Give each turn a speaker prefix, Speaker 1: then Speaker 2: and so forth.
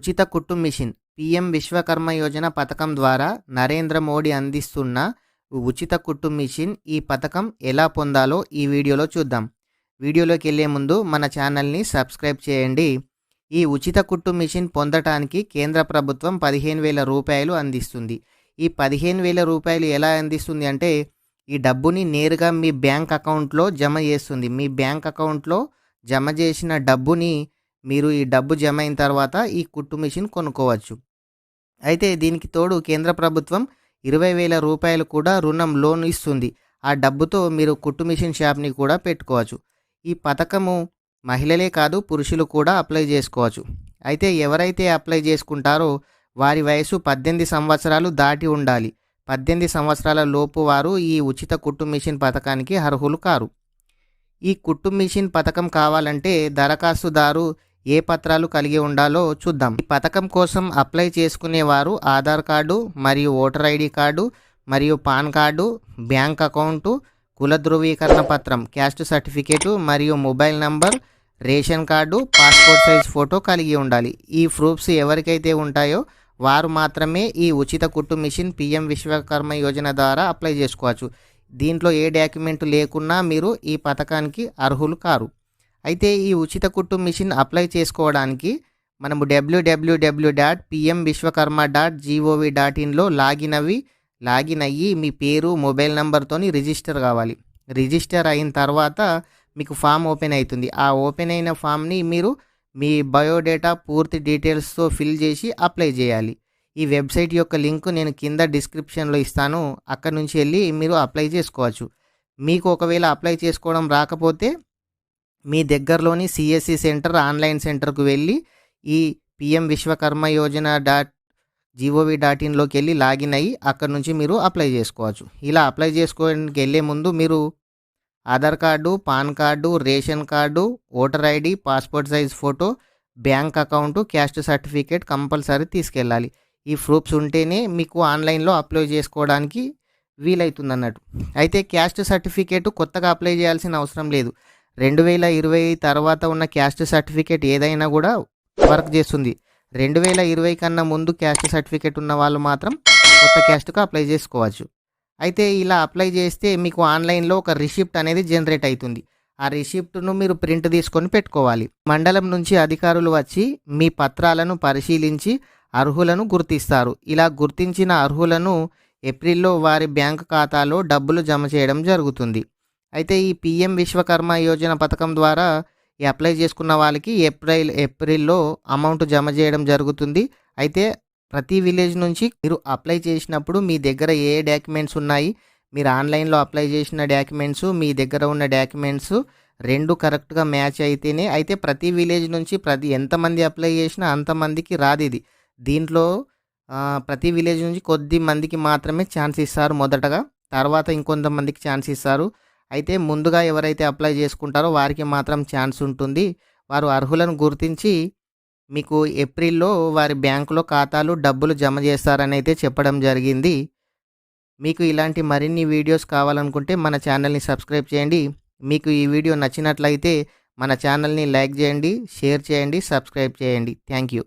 Speaker 1: ఉచిత కుట్టు machine PM Vishwakarma Yojana పథకం ద్వారా నరేంద్ర మోడీ అందిస్తున్న ఉచిత కుట్టు మిషన్. ఈ పథకం ఎలా పొందాలో ఈ వీడియోలో చూద్దాం. వీడియోలోకి వెళ్ళే ముందు మన ఛానల్ని సబ్స్క్రైబ్ చేయండి. ఈ ఉచిత కుట్టు మిషన్ పొందటానికి కేంద్ర ప్రభుత్వం 15,000 రూపాయలు అందిస్తుంది. ఈ 15,000 రూపాయలు ఎలా అందిస్తుంది అంటే, ఈ డబ్బుని నేరుగా మీ బ్యాంక్ అకౌంట్లో జమ చేస్తుంది. మీ బ్యాంక్ అకౌంట్లో జమ చేసిన డబ్బుని మీరు ఈ డబ్బు జమ అయిన తర్వాత ఈ కుట్టు మిషన్ కొనుక్కోవచ్చు. అయితే దీనికి తోడు కేంద్ర ప్రభుత్వం 20,000 రూపాయలు కూడా లోన్ ఇస్తుంది. ఆ డబ్బుతో మీరు కుట్టు మిషన్ షాప్ని కూడా పెట్టుకోవచ్చు. ఈ పథకము మహిళలే కాదు, పురుషులు కూడా అప్లై చేసుకోవచ్చు. అయితే ఎవరైతే అప్లై చేసుకుంటారో వారి వయసు 18 సంవత్సరాలు దాటి ఉండాలి. 18 సంవత్సరాల లోపు వారు ఈ ఉచిత కుట్టు మిషన్ పథకానికి అర్హులు కారు. ఈ కుట్టు మిషన్ పథకం కావాలంటే దరఖాస్తుదారు ఏ పత్రాలు కలిగి ఉండాలో చూద్దాం. ఈ పథకం కోసం అప్లై చేసుకునేవారు ఆధార్ కార్డు మరియు ఓటర్ ఐడి కార్డు మరియు పాన్ కార్డు, బ్యాంక్ అకౌంటు, కుల ధృవీకరణ పత్రం, క్యాస్ట్ సర్టిఫికేటు మరియు mobile number, ration card, passport size photo కలిగి ఉండాలి. ఈ ప్రూఫ్స్ ఎవరికైతే ఉంటాయో వారు మాత్రమే ఈ ఉచిత కుట్టు మిషన్ పీఎం విశ్వకర్మ యోజన ద్వారా అప్లై చేసుకోవచ్చు. దీంట్లో ఏ డాక్యుమెంట్ లేకున్నా మీరు ఈ పథకానికి అర్హులు కారు. అయితే ఈ ఉచిత కుట్టు మిషన్ అప్లై చేసుకోవడానికి మనము www.pmvishwakarma.gov.in లాగిన్ అయ్యి మీ పేరు, మొబైల్ నెంబర్తోని రిజిస్టర్ కావాలి. రిజిస్టర్ అయిన తర్వాత మీకు ఫామ్ ఓపెన్ అవుతుంది. ఆ ఓపెన్ అయిన ఫామ్ని మీరు మీ బయోడేటా పూర్తి డీటెయిల్స్తో ఫిల్ చేసి అప్లై చేయాలి. ఈ వెబ్సైట్ యొక్క లింక్ నేను కింద డిస్క్రిప్షన్లో ఇస్తాను. అక్కడ నుంచి వెళ్ళి మీరు అప్లై చేసుకోవచ్చు. మీకు ఒకవేళ అప్లై చేసుకోవడం రాకపోతే మీ దగ్గరలోని సిఎస్సి సెంటర్, ఆన్లైన్ సెంటర్కు వెళ్ళి ఈ పీఎం విశ్వకర్మ యోజన .gov.in వెళ్ళి లాగిన్ అయ్యి అక్కడ నుంచి మీరు అప్లై చేసుకోవచ్చు. ఇలా అప్లై చేసుకోవడానికి వెళ్ళే ముందు మీరు Aadhaar card, pan card, ration card, voter ID, passport size photo, bank account, caste certificate compulsory తీసుకెళ్ళాలి. ఈ ప్రూఫ్స్ ఉంటేనే మీకు ఆన్లైన్లో అప్లై చేసుకోవడానికి వీలవుతుంది అన్నట్టు. అయితే క్యాస్ట్ సర్టిఫికేట్ కొత్తగా అప్లై చేయాల్సిన అవసరం లేదు. 2020 తర్వాత ఉన్న క్యాస్ట్ సర్టిఫికేట్ ఏదైనా కూడా వర్క్ చేస్తుంది. 2020 కన్నా ముందు క్యాస్ట్ సర్టిఫికేట్ ఉన్న వాళ్ళు మాత్రం కొత్త క్యాస్ట్కు అప్లై చేసుకోవచ్చు. అయితే ఇలా అప్లై చేస్తే మీకు ఆన్లైన్లో ఒక రిసిప్ట్ అనేది జనరేట్ అవుతుంది. ఆ రిసిప్ట్ను మీరు ప్రింట్ తీసుకొని పెట్టుకోవాలి. మండలం నుంచి అధికారులు వచ్చి మీ పత్రాలను పరిశీలించి అర్హులను గుర్తిస్తారు. ఇలా గుర్తించిన అర్హులను ఏప్రిల్లో వారి బ్యాంక్ ఖాతాలో డబ్బులు జమ చేయడం జరుగుతుంది. అయితే ఈ పీఎం విశ్వకర్మ యోజన పథకం ద్వారా ఈ అప్లై చేసుకున్న వాళ్ళకి ఏప్రిల్లో అమౌంట్ జమ చేయడం జరుగుతుంది. అయితే ప్రతి విలేజ్ నుంచి మీరు అప్లై చేసినప్పుడు మీ దగ్గర ఏ డాక్యుమెంట్స్ ఉన్నాయి, మీరు ఆన్లైన్లో అప్లై చేసిన డాక్యుమెంట్స్, మీ దగ్గర ఉన్న డాక్యుమెంట్స్ రెండు కరెక్ట్గా మ్యాచ్ అయితేనే. అయితే ప్రతి విలేజ్ నుంచి ఎంతమంది అప్లై చేసినా అంతమందికి రాదు ఇది. దీంట్లో ప్రతి విలేజ్ నుంచి కొద్ది మందికి మాత్రమే ఛాన్స్ ఇస్తారు మొదటగా, తర్వాత ఇంకొంతమందికి ఛాన్స్ ఇస్తారు. అయితే ముందుగా ఎవరైతే అప్లై చేసుకుంటారో వారికి మాత్రం ఛాన్స్ ఉంటుంది. వారు అర్హులను గుర్తించి మీకు ఏప్రిల్లో వారి బ్యాంకులో ఖాతాలు డబ్బులు జమ చేస్తారని అయితే చెప్పడం జరిగింది. మీకు ఇలాంటి మరిన్ని వీడియోస్ కావాలనుకుంటే మన ఛానల్ని సబ్స్క్రైబ్ చేయండి. మీకు ఈ వీడియో నచ్చినట్లయితే మన ఛానల్ని లైక్ చేయండి, షేర్ చేయండి, సబ్స్క్రైబ్ చేయండి. Thank you.